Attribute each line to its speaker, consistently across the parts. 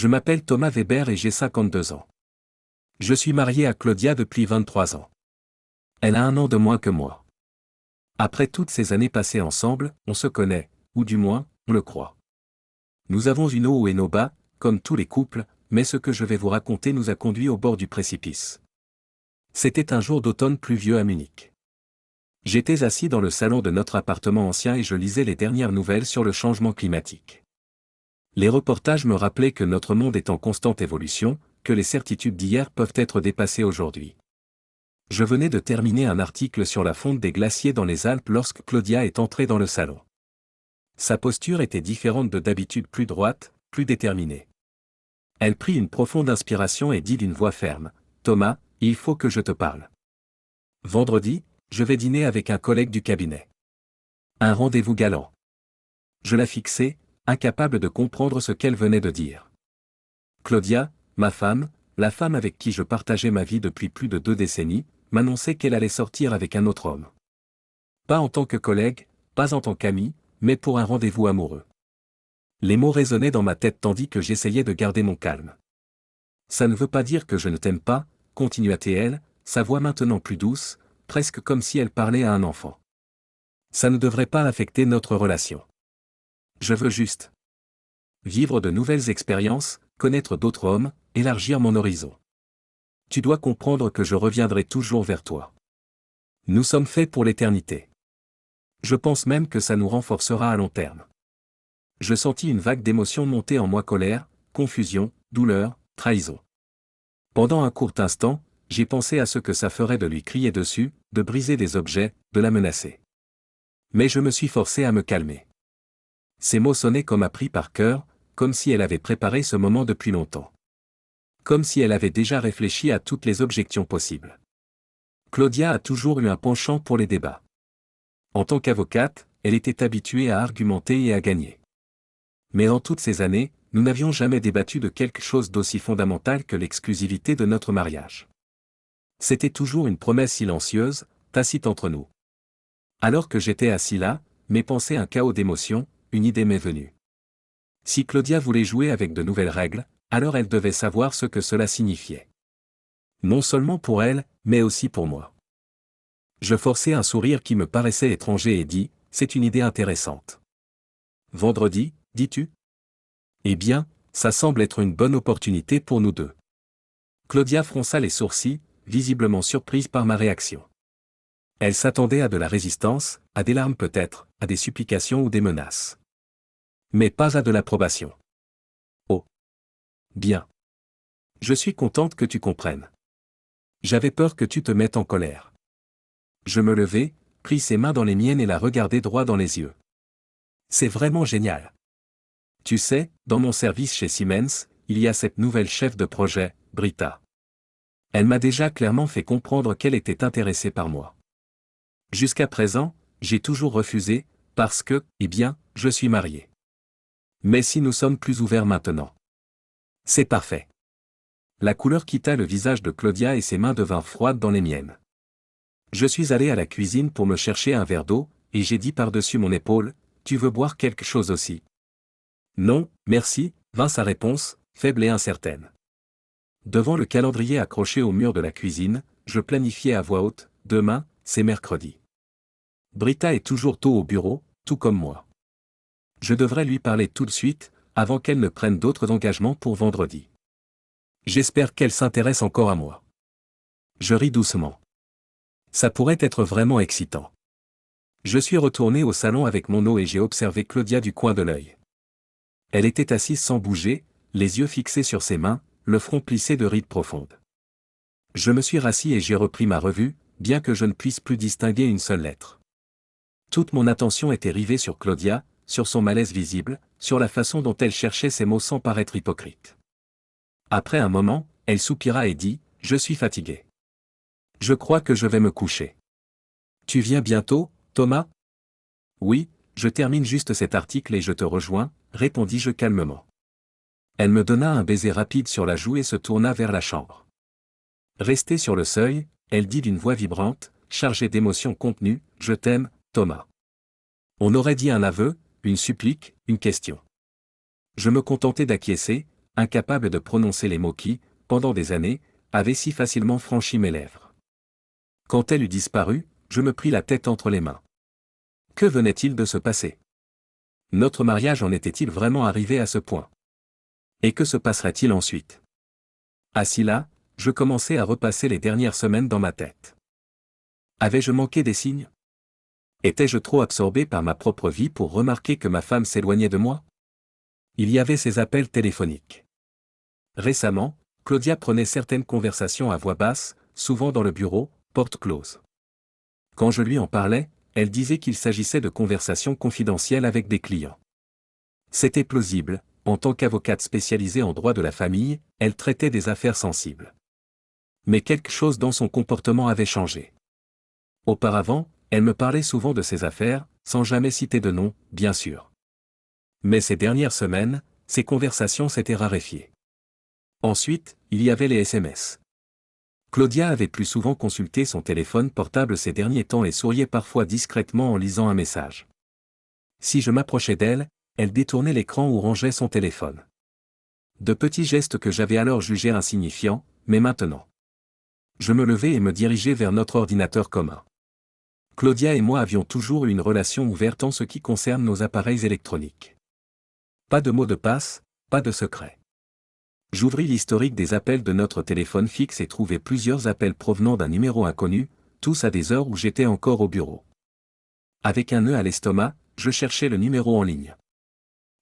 Speaker 1: Je m'appelle Thomas Weber et j'ai 52 ans. Je suis marié à Claudia depuis 23 ans. Elle a 1 an de moins que moi. Après toutes ces années passées ensemble, on se connaît, ou du moins, on le croit. Nous avons eu nos hauts et nos bas, comme tous les couples, mais ce que je vais vous raconter nous a conduits au bord du précipice. C'était un jour d'automne pluvieux à Munich. J'étais assis dans le salon de notre appartement ancien et je lisais les dernières nouvelles sur le changement climatique. Les reportages me rappelaient que notre monde est en constante évolution, que les certitudes d'hier peuvent être dépassées aujourd'hui. Je venais de terminer un article sur la fonte des glaciers dans les Alpes lorsque Claudia est entrée dans le salon. Sa posture était différente de d'habitude, plus droite, plus déterminée. Elle prit une profonde inspiration et dit d'une voix ferme, « Thomas, il faut que je te parle. Vendredi, je vais dîner avec un collègue du cabinet. Un rendez-vous galant. » Je la fixai, incapable de comprendre ce qu'elle venait de dire. Claudia, ma femme, la femme avec qui je partageais ma vie depuis plus de 2 décennies, m'annonçait qu'elle allait sortir avec un autre homme. Pas en tant que collègue, pas en tant qu'ami, mais pour un rendez-vous amoureux. Les mots résonnaient dans ma tête tandis que j'essayais de garder mon calme. Ça ne veut pas dire que je ne t'aime pas, continua-t-elle, sa voix maintenant plus douce, presque comme si elle parlait à un enfant. Ça ne devrait pas affecter notre relation. Je veux juste vivre de nouvelles expériences, connaître d'autres hommes, élargir mon horizon. Tu dois comprendre que je reviendrai toujours vers toi. Nous sommes faits pour l'éternité. Je pense même que ça nous renforcera à long terme. Je sentis une vague d'émotions monter en moi: colère, confusion, douleur, trahison. Pendant un court instant, j'ai pensé à ce que ça ferait de lui crier dessus, de briser des objets, de la menacer. Mais je me suis forcé à me calmer. Ces mots sonnaient comme appris par cœur, comme si elle avait préparé ce moment depuis longtemps. Comme si elle avait déjà réfléchi à toutes les objections possibles. Claudia a toujours eu un penchant pour les débats. En tant qu'avocate, elle était habituée à argumenter et à gagner. Mais en toutes ces années, nous n'avions jamais débattu de quelque chose d'aussi fondamental que l'exclusivité de notre mariage. C'était toujours une promesse silencieuse, tacite entre nous. Alors que j'étais assis là, mes pensées un chaos d'émotions, une idée m'est venue. Si Claudia voulait jouer avec de nouvelles règles, alors elle devait savoir ce que cela signifiait. Non seulement pour elle, mais aussi pour moi. Je forçai un sourire qui me paraissait étranger et dis, « C'est une idée intéressante. » Vendredi, dis-tu? Eh bien, ça semble être une bonne opportunité pour nous deux. Claudia fronça les sourcils, visiblement surprise par ma réaction. Elle s'attendait à de la résistance, à des larmes peut-être, à des supplications ou des menaces. Mais pas à de l'approbation. Oh. Bien. Je suis contente que tu comprennes. J'avais peur que tu te mettes en colère. Je me levai, pris ses mains dans les miennes et la regardai droit dans les yeux. C'est vraiment génial. Tu sais, dans mon service chez Siemens, il y a cette nouvelle chef de projet, Britta. Elle m'a déjà clairement fait comprendre qu'elle était intéressée par moi. Jusqu'à présent, j'ai toujours refusé, parce que, eh bien, je suis marié. Mais si nous sommes plus ouverts maintenant. C'est parfait. La couleur quitta le visage de Claudia et ses mains devinrent froides dans les miennes. Je suis allé à la cuisine pour me chercher un verre d'eau, et j'ai dit par-dessus mon épaule, « Tu veux boire quelque chose aussi ?» Non, merci, vint sa réponse, faible et incertaine. Devant le calendrier accroché au mur de la cuisine, je planifiais à voix haute, « Demain, c'est mercredi. Britta est toujours tôt au bureau, tout comme moi. Je devrais lui parler tout de suite, avant qu'elle ne prenne d'autres engagements pour vendredi. J'espère qu'elle s'intéresse encore à moi. » Je ris doucement. Ça pourrait être vraiment excitant. Je suis retourné au salon avec mon eau et j'ai observé Claudia du coin de l'œil. Elle était assise sans bouger, les yeux fixés sur ses mains, le front plissé de rides profondes. Je me suis rassis et j'ai repris ma revue, bien que je ne puisse plus distinguer une seule lettre. Toute mon attention était rivée sur Claudia, sur son malaise visible, sur la façon dont elle cherchait ses mots sans paraître hypocrite. Après un moment, elle soupira et dit, « Je suis fatiguée. Je crois que je vais me coucher. » Tu viens bientôt, Thomas? Oui, je termine juste cet article et je te rejoins, répondis-je calmement. Elle me donna un baiser rapide sur la joue et se tourna vers la chambre. Restée sur le seuil, elle dit d'une voix vibrante, chargée d'émotions contenues, « Je t'aime, Thomas. » On aurait dit un aveu, une supplique, une question. Je me contentai d'acquiescer, incapable de prononcer les mots qui, pendant des années, avaient si facilement franchi mes lèvres. Quand elle eut disparu, je me pris la tête entre les mains. Que venait-il de se passer? Notre mariage en était-il vraiment arrivé à ce point? Et que se passerait-il ensuite? Assis là, je commençais à repasser les dernières semaines dans ma tête. Avais-je manqué des signes? Étais-je trop absorbé par ma propre vie pour remarquer que ma femme s'éloignait de moi? Il y avait ces appels téléphoniques. Récemment, Claudia prenait certaines conversations à voix basse, souvent dans le bureau, porte close. Quand je lui en parlais, elle disait qu'il s'agissait de conversations confidentielles avec des clients. C'était plausible, en tant qu'avocate spécialisée en droit de la famille, elle traitait des affaires sensibles. Mais quelque chose dans son comportement avait changé. Auparavant, elle me parlait souvent de ses affaires, sans jamais citer de nom, bien sûr. Mais ces dernières semaines, ces conversations s'étaient raréfiées. Ensuite, il y avait les SMS. Claudia avait plus souvent consulté son téléphone portable ces derniers temps et souriait parfois discrètement en lisant un message. Si je m'approchais d'elle, elle détournait l'écran ou rangeait son téléphone. De petits gestes que j'avais alors jugés insignifiants, mais maintenant. Je me levai et me dirigeai vers notre ordinateur commun. Claudia et moi avions toujours eu une relation ouverte en ce qui concerne nos appareils électroniques. Pas de mot de passe, pas de secret. J'ouvris l'historique des appels de notre téléphone fixe et trouvai plusieurs appels provenant d'un numéro inconnu, tous à des heures où j'étais encore au bureau. Avec un nœud à l'estomac, je cherchais le numéro en ligne.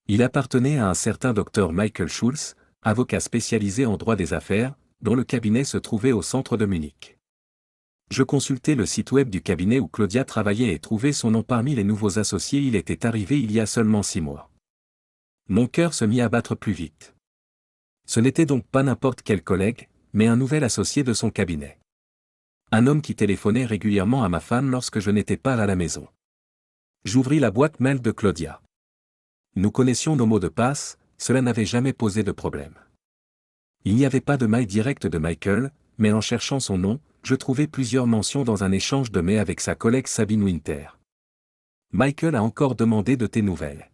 Speaker 1: Il appartenait à un certain docteur Michael Schulz, avocat spécialisé en droit des affaires, dont le cabinet se trouvait au centre de Munich. Je consultai le site web du cabinet où Claudia travaillait et trouvai son nom parmi les nouveaux associés. Il était arrivé il y a seulement 6 mois. Mon cœur se mit à battre plus vite. Ce n'était donc pas n'importe quel collègue, mais un nouvel associé de son cabinet. Un homme qui téléphonait régulièrement à ma femme lorsque je n'étais pas à la maison. J'ouvris la boîte mail de Claudia. Nous connaissions nos mots de passe, cela n'avait jamais posé de problème. Il n'y avait pas de mail direct de Michael, mais en cherchant son nom, je trouvai plusieurs mentions dans un échange de mails avec sa collègue Sabine Winter. Michael a encore demandé de tes nouvelles.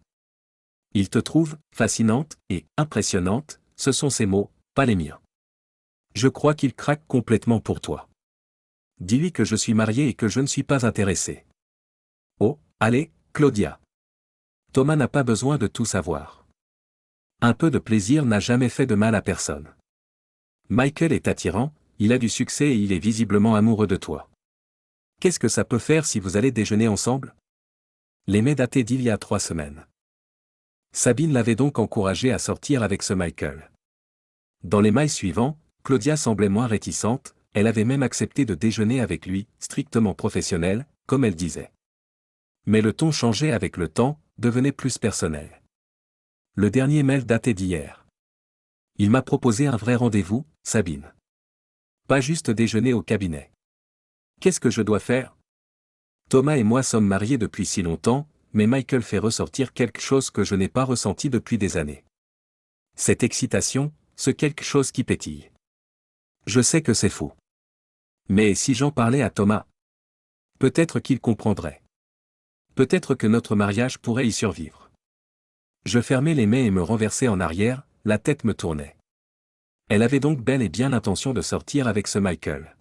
Speaker 1: Il te trouve fascinante et impressionnante, ce sont ses mots, pas les miens. Je crois qu'il craque complètement pour toi. Dis-lui que je suis marié et que je ne suis pas intéressé. Oh, allez, Claudia. Thomas n'a pas besoin de tout savoir. Un peu de plaisir n'a jamais fait de mal à personne. Michael est attirant, il a du succès et il est visiblement amoureux de toi. Qu'est-ce que ça peut faire si vous allez déjeuner ensemble? Les mails datés d'il y a 3 semaines. Sabine l'avait donc encouragé à sortir avec ce Michael. Dans les mails suivants, Claudia semblait moins réticente, elle avait même accepté de déjeuner avec lui, strictement professionnel, comme elle disait. Mais le ton changeait avec le temps, devenait plus personnel. Le dernier mail datait d'hier. Il m'a proposé un vrai rendez-vous, Sabine. Pas juste déjeuner au cabinet. Qu'est-ce que je dois faire? Thomas et moi sommes mariés depuis si longtemps, mais Michael fait ressortir quelque chose que je n'ai pas ressenti depuis des années. Cette excitation, ce quelque chose qui pétille. Je sais que c'est faux. Mais si j'en parlais à Thomas? Peut-être qu'il comprendrait. Peut-être que notre mariage pourrait y survivre. Je fermais les mains et me renversais en arrière, la tête me tournait. Elle avait donc bel et bien l'intention de sortir avec ce Michael.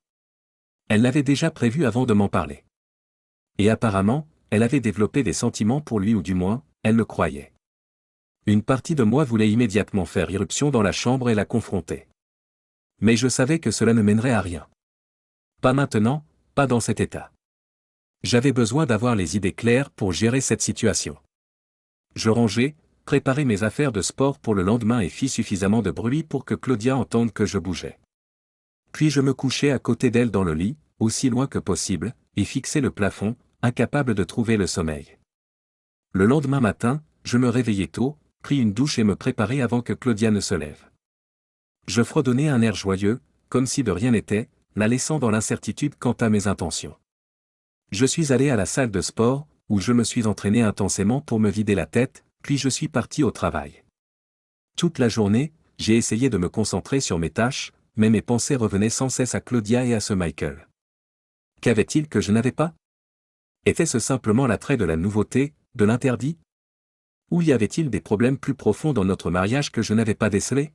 Speaker 1: Elle l'avait déjà prévu avant de m'en parler. Et apparemment, elle avait développé des sentiments pour lui ou du moins, elle le croyait. Une partie de moi voulait immédiatement faire irruption dans la chambre et la confronter. Mais je savais que cela ne mènerait à rien. Pas maintenant, pas dans cet état. J'avais besoin d'avoir les idées claires pour gérer cette situation. Je rangeais, préparais mes affaires de sport pour le lendemain et fis suffisamment de bruit pour que Claudia entende que je bougeais. Puis je me couchais à côté d'elle dans le lit, aussi loin que possible, et fixais le plafond, incapable de trouver le sommeil. Le lendemain matin, je me réveillai tôt, pris une douche et me préparai avant que Claudia ne se lève. Je fredonnais un air joyeux, comme si de rien n'était, la laissant dans l'incertitude quant à mes intentions. Je suis allé à la salle de sport, où je me suis entraîné intensément pour me vider la tête, puis je suis parti au travail. Toute la journée, j'ai essayé de me concentrer sur mes tâches, mais mes pensées revenaient sans cesse à Claudia et à ce Michael. Qu'avait-il que je n'avais pas? Était-ce simplement l'attrait de la nouveauté, de l'interdit? Ou y avait-il des problèmes plus profonds dans notre mariage que je n'avais pas décelés?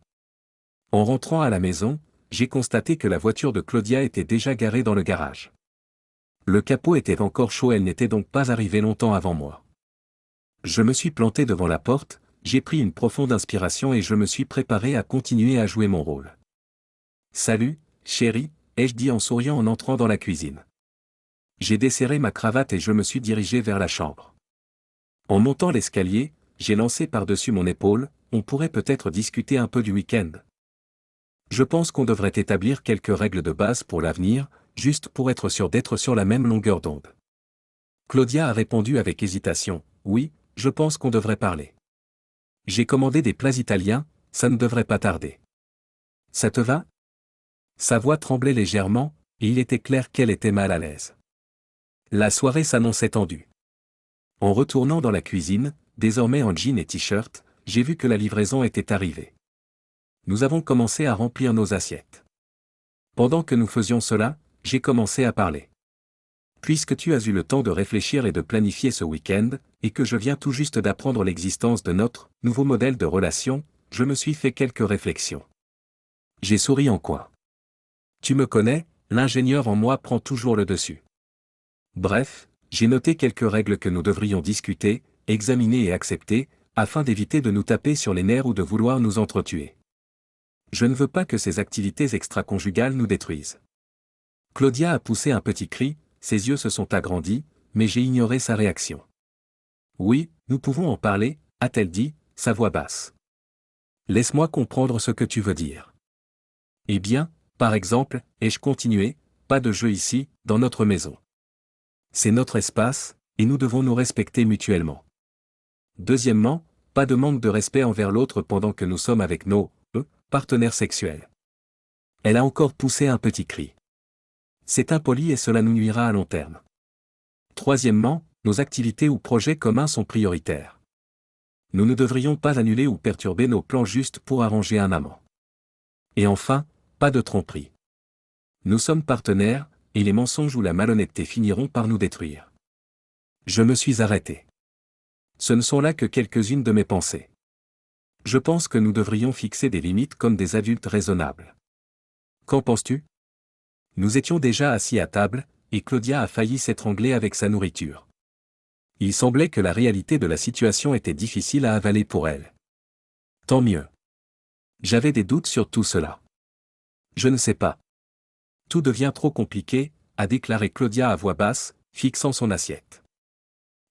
Speaker 1: En rentrant à la maison, j'ai constaté que la voiture de Claudia était déjà garée dans le garage. Le capot était encore chaud, elle n'était donc pas arrivée longtemps avant moi. Je me suis planté devant la porte, j'ai pris une profonde inspiration et je me suis préparé à continuer à jouer mon rôle. « Salut, chérie », ai-je dit en souriant en entrant dans la cuisine. J'ai desserré ma cravate et je me suis dirigé vers la chambre. En montant l'escalier, j'ai lancé par-dessus mon épaule, on pourrait peut-être discuter un peu du week-end. Je pense qu'on devrait établir quelques règles de base pour l'avenir, juste pour être sûr d'être sur la même longueur d'onde. Claudia a répondu avec hésitation, oui, je pense qu'on devrait parler. J'ai commandé des plats italiens, ça ne devrait pas tarder. Ça te va? Sa voix tremblait légèrement, et il était clair qu'elle était mal à l'aise. La soirée s'annonçait tendue. En retournant dans la cuisine, désormais en jean et t-shirt, j'ai vu que la livraison était arrivée. Nous avons commencé à remplir nos assiettes. Pendant que nous faisions cela, j'ai commencé à parler. Puisque tu as eu le temps de réfléchir et de planifier ce week-end, et que je viens tout juste d'apprendre l'existence de notre nouveau modèle de relation, je me suis fait quelques réflexions. J'ai souri en coin. Tu me connais, l'ingénieur en moi prend toujours le dessus. Bref, j'ai noté quelques règles que nous devrions discuter, examiner et accepter, afin d'éviter de nous taper sur les nerfs ou de vouloir nous entretuer. Je ne veux pas que ces activités extra-conjugales nous détruisent. Claudia a poussé un petit cri, ses yeux se sont agrandis, mais j'ai ignoré sa réaction. Oui, nous pouvons en parler, a-t-elle dit, sa voix basse. Laisse-moi comprendre ce que tu veux dire. Eh bien, par exemple, ai-je continué, pas de jeu ici, dans notre maison. C'est notre espace, et nous devons nous respecter mutuellement. Deuxièmement, pas de manque de respect envers l'autre pendant que nous sommes avec nos partenaires sexuels. Elle a encore poussé un petit cri. C'est impoli et cela nous nuira à long terme. Troisièmement, nos activités ou projets communs sont prioritaires. Nous ne devrions pas annuler ou perturber nos plans juste pour arranger un amant. Et enfin, pas de tromperie. Nous sommes partenaires, et les mensonges ou la malhonnêteté finiront par nous détruire. Je me suis arrêté. Ce ne sont là que quelques-unes de mes pensées. Je pense que nous devrions fixer des limites comme des adultes raisonnables. Qu'en penses-tu? Nous étions déjà assis à table, et Claudia a failli s'étrangler avec sa nourriture. Il semblait que la réalité de la situation était difficile à avaler pour elle. Tant mieux. J'avais des doutes sur tout cela. Je ne sais pas. Tout devient trop compliqué, a déclaré Claudia à voix basse, fixant son assiette.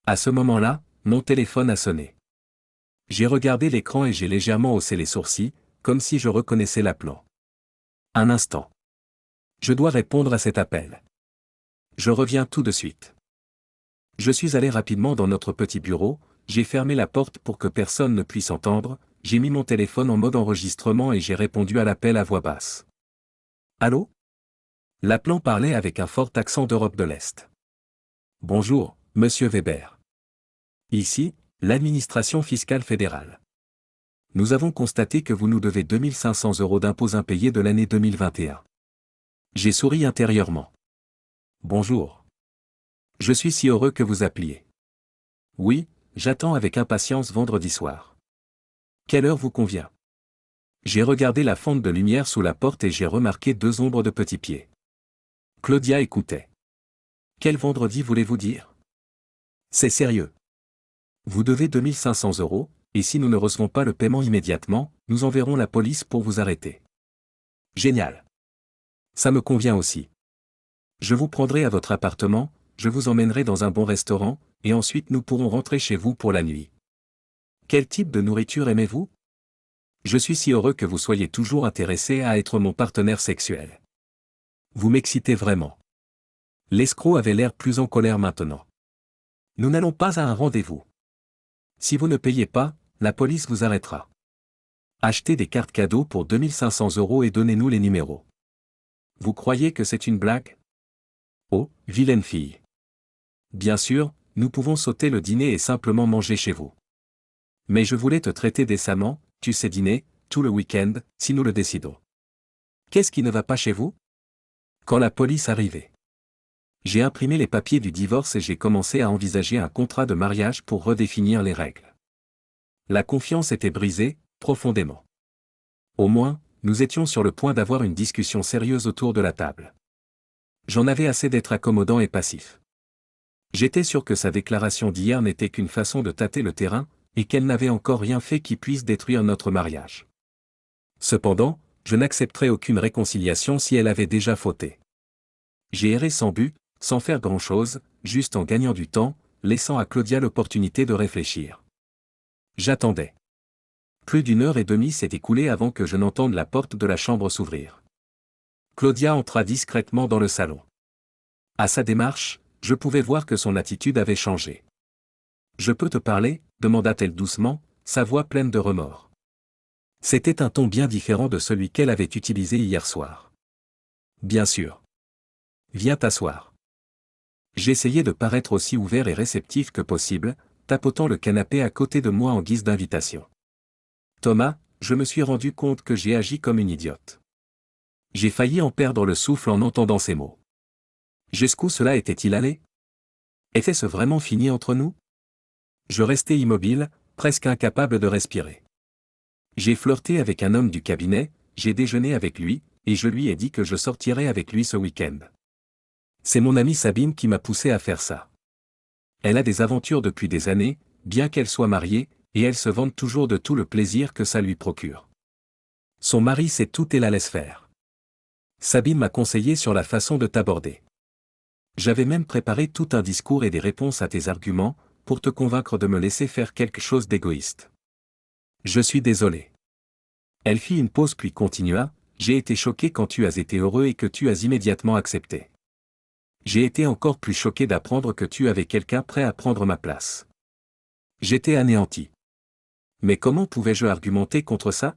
Speaker 1: À ce moment-là, mon téléphone a sonné. J'ai regardé l'écran et j'ai légèrement haussé les sourcils, comme si je reconnaissais l'appelant. Un instant. Je dois répondre à cet appel. Je reviens tout de suite. Je suis allé rapidement dans notre petit bureau, j'ai fermé la porte pour que personne ne puisse entendre, j'ai mis mon téléphone en mode enregistrement et j'ai répondu à l'appel à voix basse. Allô? L'appelant parlait avec un fort accent d'Europe de l'Est. Bonjour, monsieur Weber. Ici, l'administration fiscale fédérale. Nous avons constaté que vous nous devez 2 500 € d'impôts impayés de l'année 2021. J'ai souri intérieurement. Bonjour. Je suis si heureux que vous appeliez. Oui, j'attends avec impatience vendredi soir. Quelle heure vous convient? J'ai regardé la fente de lumière sous la porte et j'ai remarqué 2 ombres de petits pieds. Claudia écoutait. Quel vendredi voulez-vous dire? C'est sérieux. Vous devez 2 500 €, et si nous ne recevons pas le paiement immédiatement, nous enverrons la police pour vous arrêter. Génial. Ça me convient aussi. Je vous prendrai à votre appartement, je vous emmènerai dans un bon restaurant, et ensuite nous pourrons rentrer chez vous pour la nuit. Quel type de nourriture aimez-vous? Je suis si heureux que vous soyez toujours intéressé à être mon partenaire sexuel. Vous m'excitez vraiment. L'escroc avait l'air plus en colère maintenant. Nous n'allons pas à un rendez-vous. Si vous ne payez pas, la police vous arrêtera. Achetez des cartes cadeaux pour 2 500 € et donnez-nous les numéros. Vous croyez que c'est une blague? Oh, vilaine fille. Bien sûr, nous pouvons sauter le dîner et simplement manger chez vous. Mais je voulais te traiter décemment, tu sais dîner, tout le week-end, si nous le décidons. Qu'est-ce qui ne va pas chez vous? Quand la police arrivait. J'ai imprimé les papiers du divorce et j'ai commencé à envisager un contrat de mariage pour redéfinir les règles. La confiance était brisée, profondément. Au moins, nous étions sur le point d'avoir une discussion sérieuse autour de la table. J'en avais assez d'être accommodant et passif. J'étais sûr que sa déclaration d'hier n'était qu'une façon de tâter le terrain, et qu'elle n'avait encore rien fait qui puisse détruire notre mariage. Cependant, je n'accepterais aucune réconciliation si elle avait déjà fauté. J'ai erré sans but, sans faire grand-chose, juste en gagnant du temps, laissant à Claudia l'opportunité de réfléchir. J'attendais. Plus d'1 heure et demie s'est écoulée avant que je n'entende la porte de la chambre s'ouvrir. Claudia entra discrètement dans le salon. À sa démarche, je pouvais voir que son attitude avait changé. « Je peux te parler ?» demanda-t-elle doucement, sa voix pleine de remords. C'était un ton bien différent de celui qu'elle avait utilisé hier soir. « Bien sûr. Viens t'asseoir. » J'essayais de paraître aussi ouvert et réceptif que possible, tapotant le canapé à côté de moi en guise d'invitation. « Thomas, je me suis rendu compte que j'ai agi comme une idiote. J'ai failli en perdre le souffle en entendant ces mots. Jusqu'où cela était-il allé? Était-ce vraiment fini entre nous? Je restais immobile, presque incapable de respirer. J'ai flirté avec un homme du cabinet, j'ai déjeuné avec lui, et je lui ai dit que je sortirais avec lui ce week-end. C'est mon amie Sabine qui m'a poussé à faire ça. Elle a des aventures depuis des années, bien qu'elle soit mariée, et elle se vante toujours de tout le plaisir que ça lui procure. Son mari sait tout et la laisse faire. Sabine m'a conseillé sur la façon de t'aborder. J'avais même préparé tout un discours et des réponses à tes arguments, pour te convaincre de me laisser faire quelque chose d'égoïste. Je suis désolé. Elle fit une pause puis continua, j'ai été choqué quand tu as été heureux et que tu as immédiatement accepté. J'ai été encore plus choqué d'apprendre que tu avais quelqu'un prêt à prendre ma place. J'étais anéanti. Mais comment pouvais-je argumenter contre ça?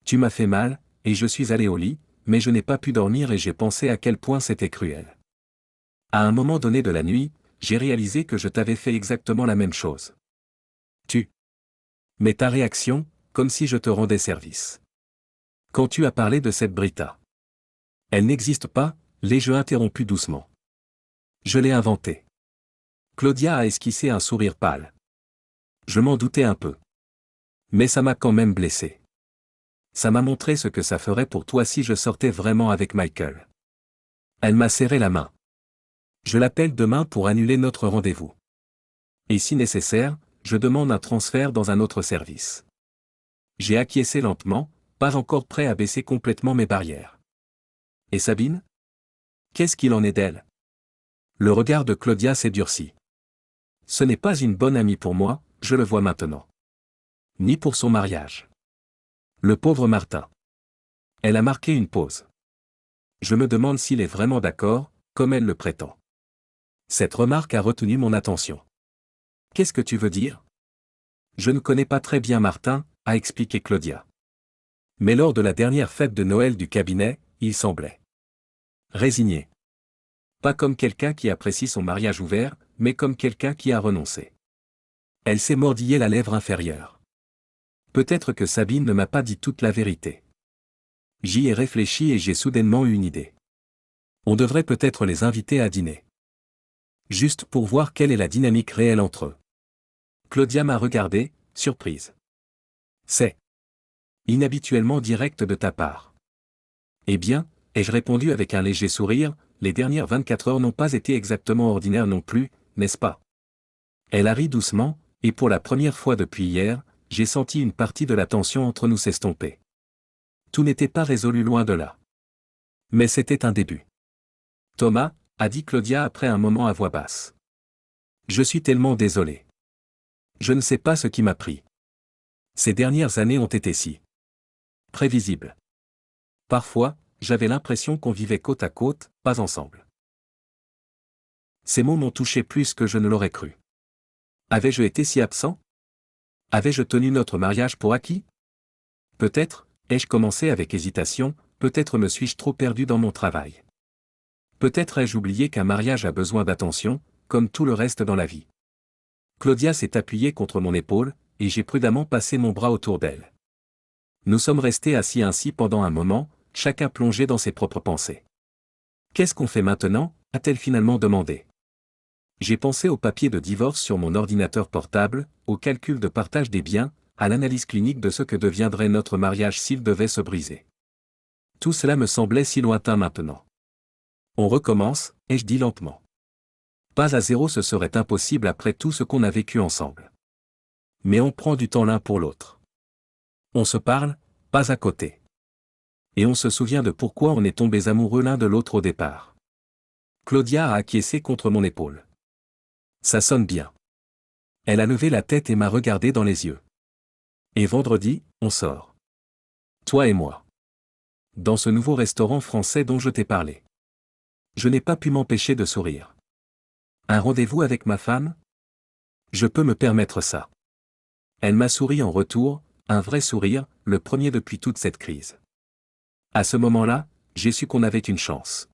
Speaker 1: Tu m'as fait mal, et je suis allé au lit, mais je n'ai pas pu dormir et j'ai pensé à quel point c'était cruel. À un moment donné de la nuit, j'ai réalisé que je t'avais fait exactement la même chose. Mais ta réaction, comme si je te rendais service. Quand tu as parlé de cette Britta. Elle n'existe pas, l'ai-je interrompu doucement. Je l'ai inventée. Claudia a esquissé un sourire pâle. Je m'en doutais un peu. Mais ça m'a quand même blessé. Ça m'a montré ce que ça ferait pour toi si je sortais vraiment avec Michael. Elle m'a serré la main. Je l'appelle demain pour annuler notre rendez-vous. Et si nécessaire, je demande un transfert dans un autre service. J'ai acquiescé lentement, pas encore prêt à baisser complètement mes barrières. Et Sabine? Qu'est-ce qu'il en est d'elle? Le regard de Claudia s'est durci. Ce n'est pas une bonne amie pour moi, je le vois maintenant. Ni pour son mariage. Le pauvre Martin. Elle a marqué une pause. Je me demande s'il est vraiment d'accord, comme elle le prétend. Cette remarque a retenu mon attention. Qu'est-ce que tu veux dire? Je ne connais pas très bien Martin, a expliqué Claudia. Mais lors de la dernière fête de Noël du cabinet, il semblait résigné. Pas comme quelqu'un qui apprécie son mariage ouvert, mais comme quelqu'un qui a renoncé. Elle s'est mordillé la lèvre inférieure. Peut-être que Sabine ne m'a pas dit toute la vérité. J'y ai réfléchi et j'ai soudainement eu une idée. On devrait peut-être les inviter à dîner. Juste pour voir quelle est la dynamique réelle entre eux. Claudia m'a regardé, surprise. C'est inhabituellement direct de ta part. Eh bien, ai-je répondu avec un léger sourire, les dernières 24 heures n'ont pas été exactement ordinaires non plus, n'est-ce pas? Elle a ri doucement, et pour la première fois depuis hier, j'ai senti une partie de la tension entre nous s'estomper. Tout n'était pas résolu loin de là. Mais c'était un début. Thomas, a dit Claudia après un moment à voix basse. Je suis tellement désolé. Je ne sais pas ce qui m'a pris. Ces dernières années ont été si prévisibles. Parfois, j'avais l'impression qu'on vivait côte à côte, pas ensemble. Ces mots m'ont touché plus que je ne l'aurais cru. Avais-je été si absent? Avais-je tenu notre mariage pour acquis? Peut-être, ai-je commencé avec hésitation, peut-être me suis-je trop perdu dans mon travail. Peut-être ai-je oublié qu'un mariage a besoin d'attention, comme tout le reste dans la vie. Claudia s'est appuyée contre mon épaule, et j'ai prudemment passé mon bras autour d'elle. Nous sommes restés assis ainsi pendant un moment, chacun plongé dans ses propres pensées. Qu'est-ce qu'on fait maintenant? A-t-elle finalement demandé. J'ai pensé au papier de divorce sur mon ordinateur portable, au calcul de partage des biens, à l'analyse clinique de ce que deviendrait notre mariage s'il devait se briser. Tout cela me semblait si lointain maintenant. On recommence, ai-je dit lentement. Pas à zéro, ce serait impossible après tout ce qu'on a vécu ensemble. Mais on prend du temps l'un pour l'autre. On se parle, pas à côté. Et on se souvient de pourquoi on est tombés amoureux l'un de l'autre au départ. Claudia a acquiescé contre mon épaule. Ça sonne bien. Elle a levé la tête et m'a regardé dans les yeux. Et vendredi, on sort. Toi et moi. Dans ce nouveau restaurant français dont je t'ai parlé. Je n'ai pas pu m'empêcher de sourire. Un rendez-vous avec ma femme? Je peux me permettre ça. Elle m'a souri en retour, un vrai sourire, le premier depuis toute cette crise. À ce moment-là, j'ai su qu'on avait une chance.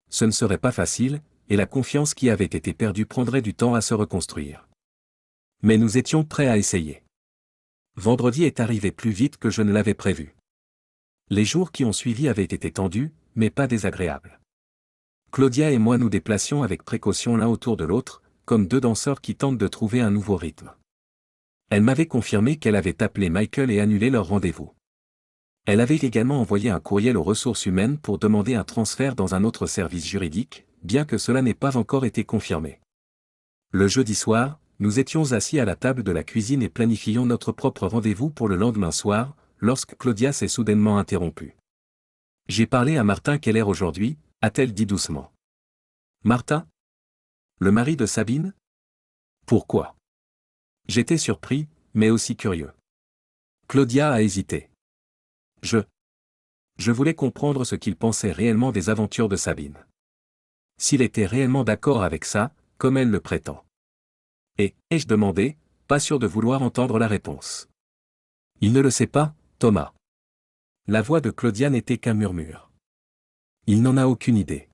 Speaker 1: Ce ne serait pas facile, et la confiance qui avait été perdue prendrait du temps à se reconstruire. Mais nous étions prêts à essayer. Vendredi est arrivé plus vite que je ne l'avais prévu. Les jours qui ont suivi avaient été tendus, mais pas désagréables. Claudia et moi nous déplacions avec précaution l'un autour de l'autre, comme deux danseurs qui tentent de trouver un nouveau rythme. Elle m'avait confirmé qu'elle avait appelé Michael et annulé leur rendez-vous. Elle avait également envoyé un courriel aux ressources humaines pour demander un transfert dans un autre service juridique, bien que cela n'ait pas encore été confirmé. Le jeudi soir, nous étions assis à la table de la cuisine et planifions notre propre rendez-vous pour le lendemain soir, lorsque Claudia s'est soudainement interrompue. J'ai parlé à Martin. Quelle heure aujourd'hui, a-t-elle dit doucement. Martin? Le mari de Sabine? Pourquoi? J'étais surpris, mais aussi curieux. Claudia a hésité. Je voulais comprendre ce qu'il pensait réellement des aventures de Sabine. S'il était réellement d'accord avec ça, comme elle le prétend. Ai-je demandé, pas sûr de vouloir entendre la réponse. Il ne le sait pas, Thomas. La voix de Claudia n'était qu'un murmure. Il n'en a aucune idée.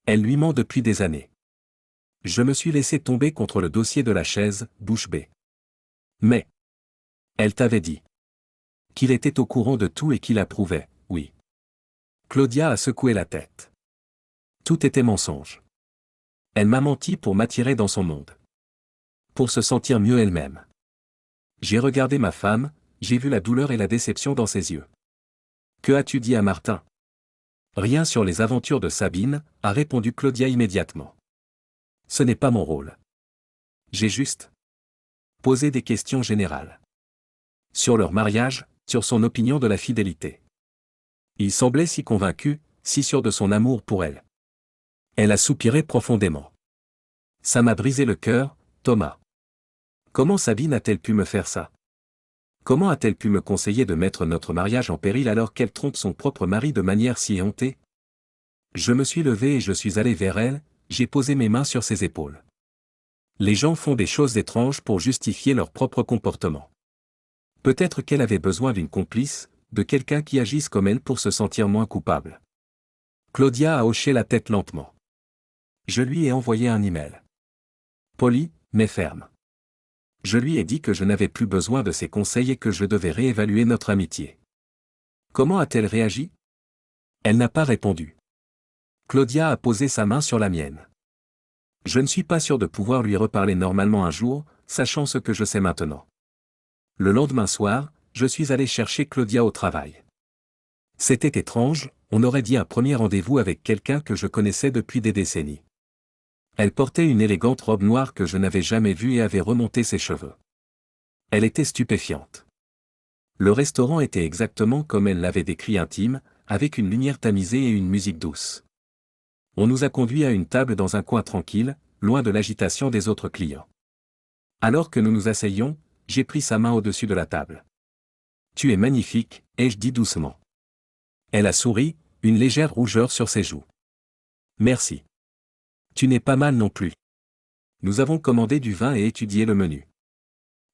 Speaker 1: Elle lui ment depuis des années. Je me suis laissé tomber contre le dossier de la chaise, bouche bée. Mais elle t'avait dit qu'il était au courant de tout et qu'il approuvait, oui. Claudia a secoué la tête. Tout était mensonge. Elle m'a menti pour m'attirer dans son monde. Pour se sentir mieux elle-même. J'ai regardé ma femme, j'ai vu la douleur et la déception dans ses yeux. Que as-tu dit à Martin? Rien sur les aventures de Sabine, a répondu Claudia immédiatement. Ce n'est pas mon rôle. J'ai juste posé des questions générales. Sur leur mariage, sur son opinion de la fidélité. Il semblait si convaincu, si sûr de son amour pour elle. Elle a soupiré profondément. Ça m'a brisé le cœur, Thomas. Comment Sabine a-t-elle pu me faire ça? Comment a-t-elle pu me conseiller de mettre notre mariage en péril alors qu'elle trompe son propre mari de manière si éhontée? Je me suis levé et je suis allé vers elle, j'ai posé mes mains sur ses épaules. Les gens font des choses étranges pour justifier leur propre comportement. Peut-être qu'elle avait besoin d'une complice, de quelqu'un qui agisse comme elle pour se sentir moins coupable. Claudia a hoché la tête lentement. Je lui ai envoyé un email. Poli, mais ferme. Je lui ai dit que je n'avais plus besoin de ses conseils et que je devais réévaluer notre amitié. Comment a-t-elle réagi? Elle n'a pas répondu. Claudia a posé sa main sur la mienne. Je ne suis pas sûr de pouvoir lui reparler normalement un jour, sachant ce que je sais maintenant. Le lendemain soir, je suis allé chercher Claudia au travail. C'était étrange, on aurait dit un premier rendez-vous avec quelqu'un que je connaissais depuis des décennies. Elle portait une élégante robe noire que je n'avais jamais vue et avait remonté ses cheveux. Elle était stupéfiante. Le restaurant était exactement comme elle l'avait décrit, intime, avec une lumière tamisée et une musique douce. On nous a conduits à une table dans un coin tranquille, loin de l'agitation des autres clients. Alors que nous nous asseyions, j'ai pris sa main au-dessus de la table. Tu es magnifique, ai-je dit doucement. Elle a souri, une légère rougeur sur ses joues. Merci. Tu n'es pas mal non plus. Nous avons commandé du vin et étudié le menu.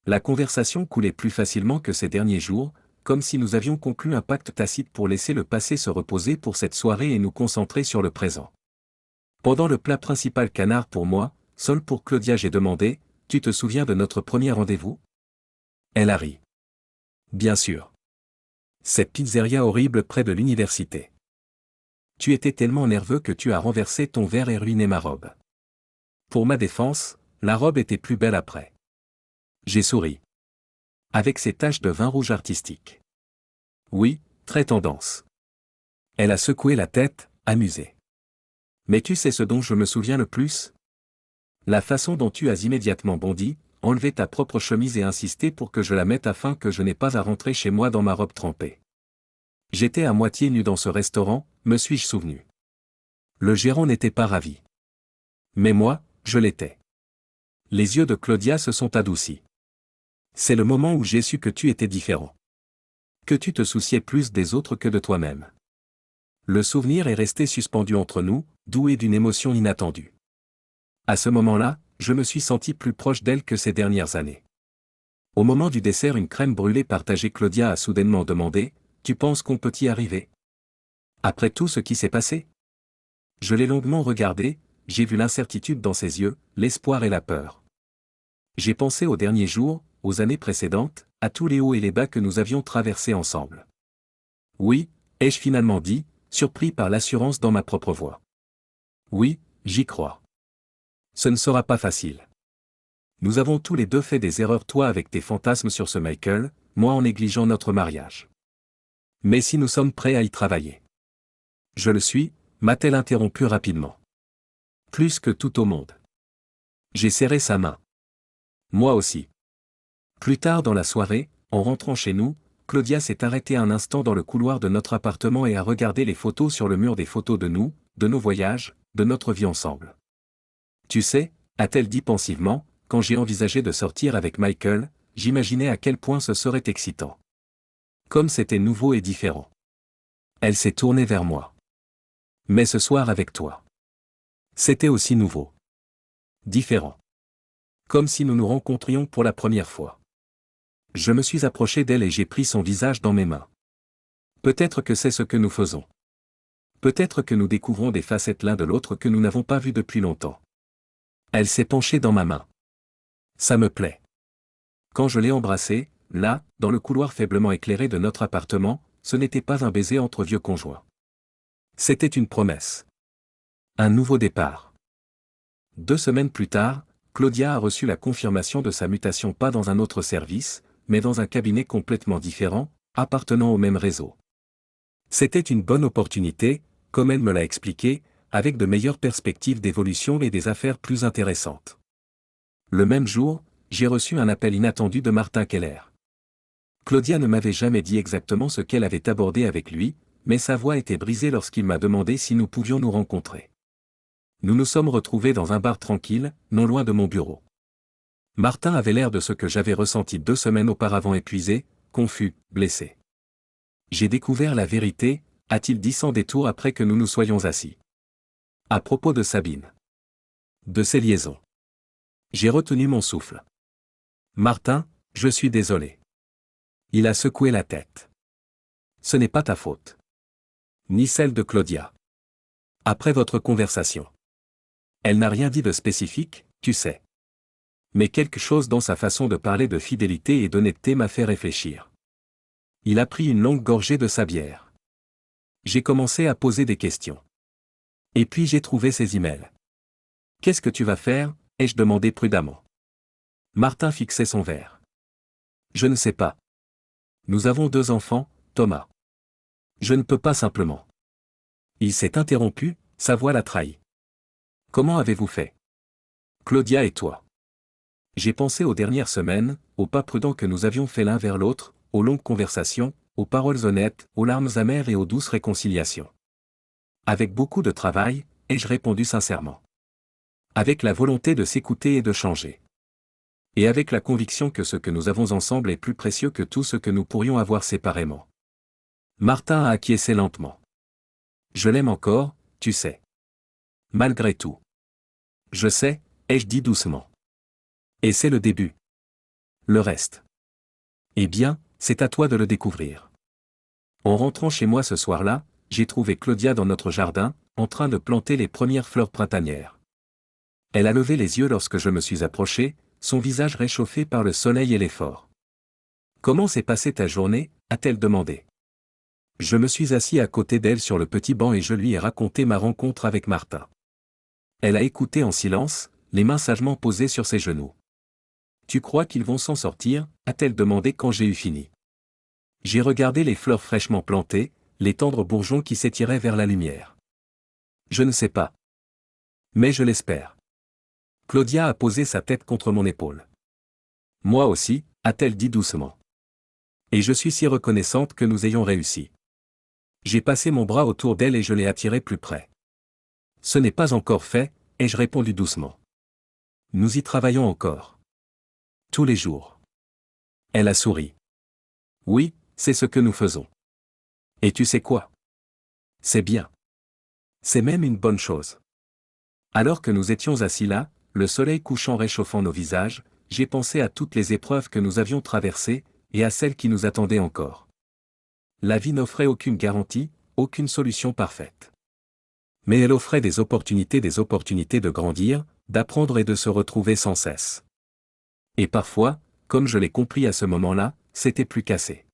Speaker 1: La conversation coulait plus facilement que ces derniers jours, comme si nous avions conclu un pacte tacite pour laisser le passé se reposer pour cette soirée et nous concentrer sur le présent. Pendant le plat principal canard pour moi, seul pour Claudia, j'ai demandé, tu te souviens de notre premier rendez-vous? Elle a ri. Bien sûr. Cette pizzeria horrible près de l'université. Tu étais tellement nerveux que tu as renversé ton verre et ruiné ma robe. Pour ma défense, la robe était plus belle après. J'ai souri. Avec ses taches de vin rouge artistique. Oui, très tendance. Elle a secoué la tête, amusée. Mais tu sais ce dont je me souviens le plus? La façon dont tu as immédiatement bondi, enlevé ta propre chemise et insisté pour que je la mette afin que je n'ai pas à rentrer chez moi dans ma robe trempée. J'étais à moitié nu dans ce restaurant, me suis-je souvenu. Le gérant n'était pas ravi. Mais moi, je l'étais. Les yeux de Claudia se sont adoucis. C'est le moment où j'ai su que tu étais différent. Que tu te souciais plus des autres que de toi-même. Le souvenir est resté suspendu entre nous, doué d'une émotion inattendue. À ce moment-là, je me suis senti plus proche d'elle que ces dernières années. Au moment du dessert, une crème brûlée partagée, Claudia a soudainement demandé, « Tu penses qu'on peut y arriver? Après tout ce qui s'est passé ?» Je l'ai longuement regardée, j'ai vu l'incertitude dans ses yeux, l'espoir et la peur. J'ai pensé aux derniers jours, aux années précédentes, à tous les hauts et les bas que nous avions traversés ensemble. Oui, ai-je finalement dit, surpris par l'assurance dans ma propre voix. Oui, j'y crois. Ce ne sera pas facile. Nous avons tous les deux fait des erreurs, toi avec tes fantasmes sur ce Michael, moi en négligeant notre mariage. Mais si nous sommes prêts à y travailler. Je le suis, m'a-t-elle interrompu rapidement. Plus que tout au monde. J'ai serré sa main. Moi aussi. Plus tard dans la soirée, en rentrant chez nous, Claudia s'est arrêtée un instant dans le couloir de notre appartement et a regardé les photos sur le mur, des photos de nous, de nos voyages, de notre vie ensemble. Tu sais, a-t-elle dit pensivement, quand j'ai envisagé de sortir avec Michael, j'imaginais à quel point ce serait excitant. Comme c'était nouveau et différent. Elle s'est tournée vers moi. Mais ce soir avec toi. C'était aussi nouveau. Différent. Comme si nous nous rencontrions pour la première fois. Je me suis approché d'elle et j'ai pris son visage dans mes mains. Peut-être que c'est ce que nous faisons. Peut-être que nous découvrons des facettes l'un de l'autre que nous n'avons pas vues depuis longtemps. Elle s'est penchée dans ma main. Ça me plaît. Quand je l'ai embrassée, là, dans le couloir faiblement éclairé de notre appartement, ce n'était pas un baiser entre vieux conjoints. C'était une promesse. Un nouveau départ. 2 semaines plus tard, Claudia a reçu la confirmation de sa mutation, pas dans un autre service, mais dans un cabinet complètement différent, appartenant au même réseau. C'était une bonne opportunité, comme elle me l'a expliqué, avec de meilleures perspectives d'évolution et des affaires plus intéressantes. Le même jour, j'ai reçu un appel inattendu de Martin Keller. Claudia ne m'avait jamais dit exactement ce qu'elle avait abordé avec lui, mais sa voix était brisée lorsqu'il m'a demandé si nous pouvions nous rencontrer. Nous nous sommes retrouvés dans un bar tranquille, non loin de mon bureau. Martin avait l'air de ce que j'avais ressenti 2 semaines auparavant, épuisé, confus, blessé. J'ai découvert la vérité, a-t-il dit sans détour après que nous nous soyons assis. À propos de Sabine. De ses liaisons. J'ai retenu mon souffle. Martin, je suis désolé. Il a secoué la tête. Ce n'est pas ta faute. Ni celle de Claudia. Après votre conversation. Elle n'a rien dit de spécifique, tu sais. Mais quelque chose dans sa façon de parler de fidélité et d'honnêteté m'a fait réfléchir. Il a pris une longue gorgée de sa bière. J'ai commencé à poser des questions. Et puis j'ai trouvé ses emails. Qu'est-ce que tu vas faire, ai-je demandé prudemment. Martin fixait son verre. Je ne sais pas. Nous avons 2 enfants, Thomas. Je ne peux pas simplement. Il s'est interrompu, sa voix l'a trahi. Comment avez-vous fait? Claudia et toi. J'ai pensé aux dernières semaines, aux pas prudents que nous avions faits l'un vers l'autre, aux longues conversations, aux paroles honnêtes, aux larmes amères et aux douces réconciliations. Avec beaucoup de travail, ai-je répondu sincèrement. Avec la volonté de s'écouter et de changer. Et avec la conviction que ce que nous avons ensemble est plus précieux que tout ce que nous pourrions avoir séparément. Martin a acquiescé lentement. Je l'aime encore, tu sais. Malgré tout. Je sais, ai-je dit doucement. Et c'est le début. Le reste. Eh bien, c'est à toi de le découvrir. En rentrant chez moi ce soir-là, j'ai trouvé Claudia dans notre jardin, en train de planter les premières fleurs printanières. Elle a levé les yeux lorsque je me suis approché, son visage réchauffé par le soleil et l'effort. Comment s'est passée ta journée, a-t-elle demandé. Je me suis assis à côté d'elle sur le petit banc et je lui ai raconté ma rencontre avec Martin. Elle a écouté en silence, les mains sagement posées sur ses genoux. Tu crois qu'ils vont s'en sortir, a-t-elle demandé quand j'ai eu fini. J'ai regardé les fleurs fraîchement plantées, les tendres bourgeons qui s'étiraient vers la lumière. Je ne sais pas. Mais je l'espère. Claudia a posé sa tête contre mon épaule. Moi aussi, a-t-elle dit doucement. Et je suis si reconnaissante que nous ayons réussi. J'ai passé mon bras autour d'elle et je l'ai attirée plus près. Ce n'est pas encore fait, ai-je répondu doucement. Nous y travaillons encore. Tous les jours. Elle a souri. Oui, c'est ce que nous faisons. Et tu sais quoi? C'est bien. C'est même une bonne chose. Alors que nous étions assis là, le soleil couchant réchauffant nos visages, j'ai pensé à toutes les épreuves que nous avions traversées, et à celles qui nous attendaient encore. La vie n'offrait aucune garantie, aucune solution parfaite. Mais elle offrait des opportunités de grandir, d'apprendre et de se retrouver sans cesse. Et parfois, comme je l'ai compris à ce moment-là, c'était plus qu'assez.